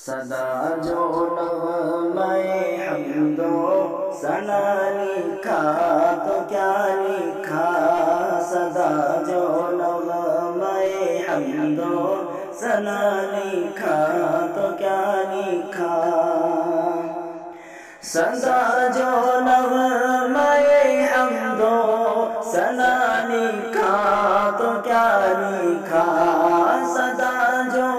صدا جو نغمۂ حمد و ثنا لکھا تو کیا لکھا، صدا جو نغمۂ حمد و ثنا لکھا تو کیا لکھا، صدا جو نغمۂ حمد و ثنا لکھا تو کیا لکھا، صدا جو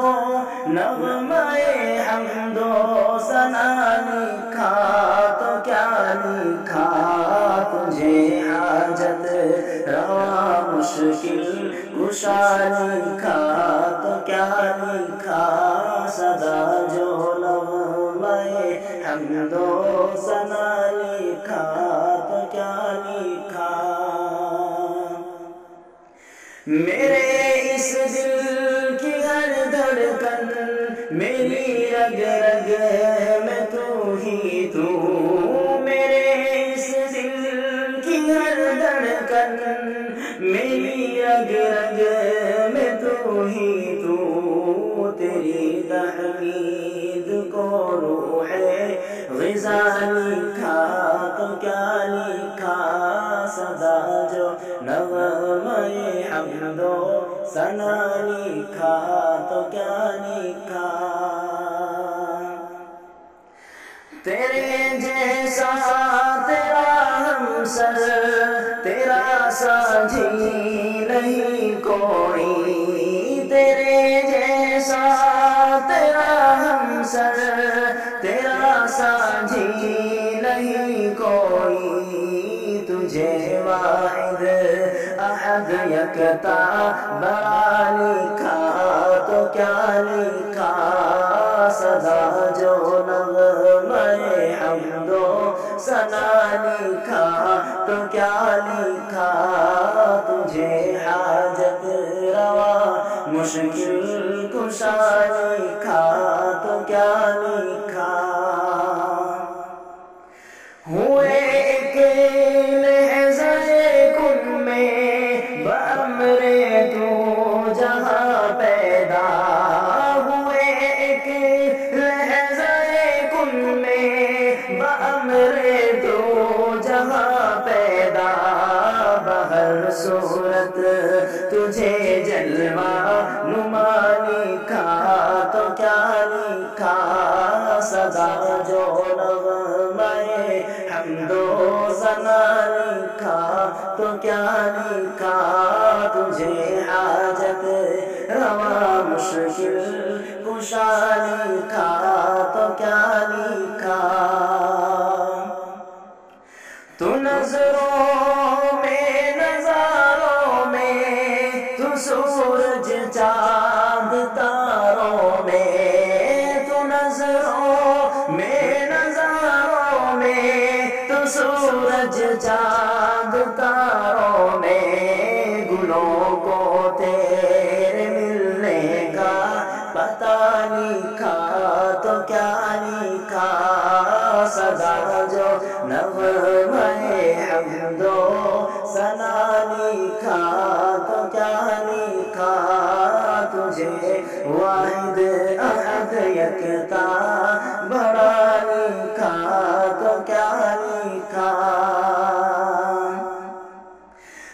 نغمۂ حمد و ثنا لکھا تو کیا لکھا، تجھے حاجت روا مشکل کشا لکھا تو کیا لکھا، صدا جو نغمۂ حمد و ثنا لکھا تو کیا لکھا، میرے اس دل کی ہر دھڑکن میری رگ رگ میں تو ہی تو، میرے اس دل کی ہر دھڑکن میری رگ رگ میں تو ہی تو، تیری تحمید کو روح غذا لکھا تو کیا لکھا، صدا جو نغمۂ حمد و ثنا لکھا تو کیا لکھا، تیرے جیسا تیرا ہمسر تیرا ساجی نہیں کوئی، تیرے جیسا تیرا ہمسر تیرا ساجی نہیں کوئی، تجھے واحد احد یکتا بڑا لکھا تو کیا لکھا، صدا جو نغمۂ حمد و ثنا لکھا تو کیا لکھا، تجھے حاجت روا مشکل کشا لکھا تو کیا لکھا، ہوئے ایک لحظۂ کن میں بامر تو جہاں پیدا، ہوئے ایک لحظۂ کن میں بامر تو جہاں پیدا، بہر صورت تجھے جلوہ نما لکھا تو کیا لکھا، صدا جو نغمۂ حمد و ثنا لکھا تو کیا لکھا، تجھے حاجت روا مشکل کشا لکھا تو کیا لکھا، تو نظروں میں نظاروں میں تو سورج چاند تاروں میں، تو نظروں میں نظاروں میں تو سورج چاند تاروں میں، گلوں کو تیرے ملنے کا پتہ لکھا تو کیا لکھا، صدا جو نغمۂ حمد و ثنا لکھا تو کیا لکھا، تجھے واحد احد یکتا بڑا لکھا تو کیا لکھا،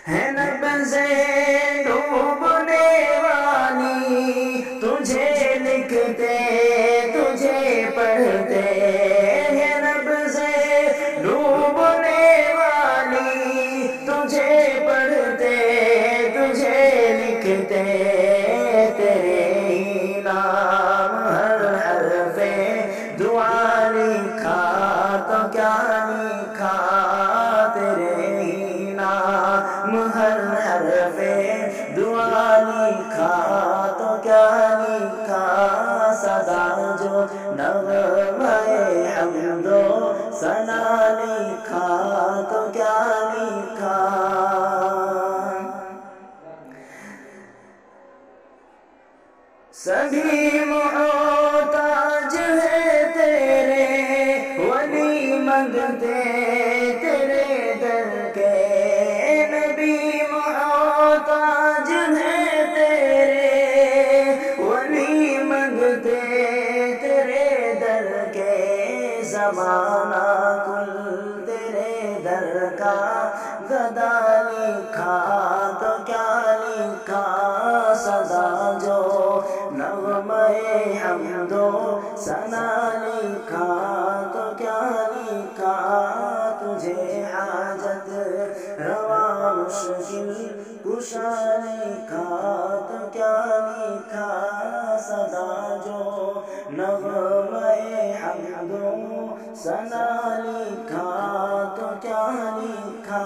ہے نبضیں ڈوبنے والی تجھے لکھتے تجھے پڑھتے، ہے نبضیں ڈوبنے والی تجھے پڑھتے تجھے لکھتے، تیرے ہی نام ہر حرف دعا لکھا تو کیا لکھا، تیرے ہی نام ہر حرف دعا لکھا تو کیا لکھا، صدا جو نغمۂ حمد و ثنا لکھا تو کیا لکھا، سبھی محتاج ہے تیرے ولی منگتے تیرے در کے، نبی محتاج ہے تیرے ولی منگتے تیرے زمانہ کل تیرے در کا گدا لکھا تو کیا لکھا سدا جو نغمہ حمد و ثنا لکھا تو کیا لکھا تجھے حاجت روا مشکل کشا لکھا تو کیا لکھا سدا جو نغمہ حمد و ثنا لکھا تو کیا لکھا